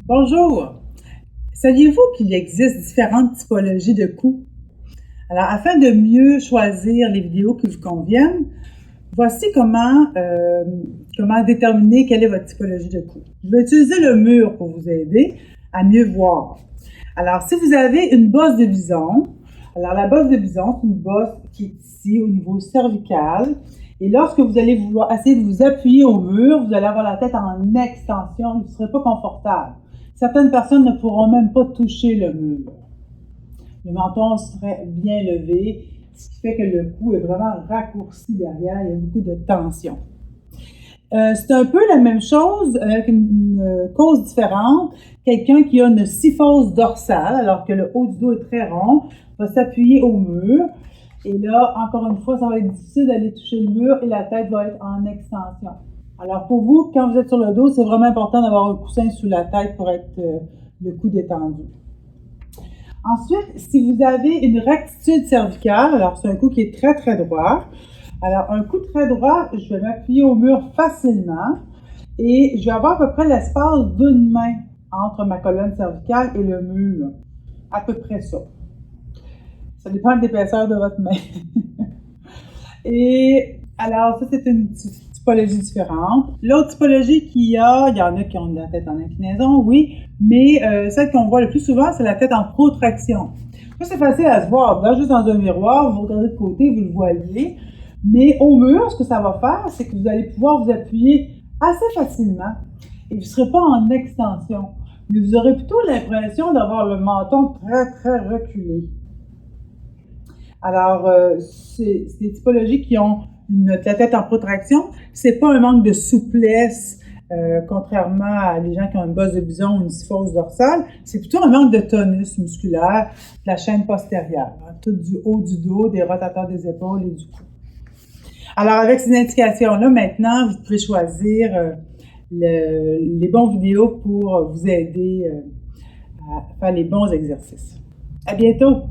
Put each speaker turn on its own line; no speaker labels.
Bonjour! Saviez-vous qu'il existe différentes typologies de coups? Alors, afin de mieux choisir les vidéos qui vous conviennent, voici comment déterminer quelle est votre typologie de coups. Je vais utiliser le mur pour vous aider à mieux voir. Alors, si vous avez une bosse de bison, alors la bosse de bison, c'est une bosse qui est ici au niveau cervical. Et lorsque vous allez vouloir essayer de vous appuyer au mur, vous allez avoir la tête en extension, vous ne serez pas confortable. Certaines personnes ne pourront même pas toucher le mur. Le menton serait bien levé, ce qui fait que le cou est vraiment raccourci derrière, il y a beaucoup de tension. C'est un peu la même chose avec une cause différente. Quelqu'un qui a une syphose dorsale, alors que le haut du dos est très rond, va s'appuyer au mur. Et là, encore une fois, ça va être difficile d'aller toucher le mur et la tête va être en extension. Alors pour vous, quand vous êtes sur le dos, c'est vraiment important d'avoir un coussin sous la tête pour être le cou détendu. Ensuite, si vous avez une rectitude cervicale, alors c'est un cou qui est très très droit. Alors un cou très droit, je vais m'appuyer au mur facilement et je vais avoir à peu près l'espace d'une main entre ma colonne cervicale et le mur. À peu près ça. Ça dépend de l'épaisseur de votre main. Et alors ça, c'est une typologie différente. L'autre typologie qu'il y en a qui ont la tête en inclinaison, oui, mais celle qu'on voit le plus souvent, c'est la tête en protraction. Ça, c'est facile à se voir. Là, juste dans un miroir, vous regardez de côté, vous le voyez. Mais au mur, ce que ça va faire, c'est que vous allez pouvoir vous appuyer assez facilement et vous ne serez pas en extension. Mais vous aurez plutôt l'impression d'avoir le menton très, très reculé. Alors, c'est des typologies qui ont la tête en protraction. C'est pas un manque de souplesse, contrairement à des gens qui ont une bosse de bison ou une syphose dorsale. C'est plutôt un manque de tonus musculaire de la chaîne postérieure, hein, tout du haut du dos, des rotateurs des épaules et du cou. Alors, avec ces indications-là, maintenant, vous pouvez choisir les bons vidéos pour vous aider à faire les bons exercices. À bientôt!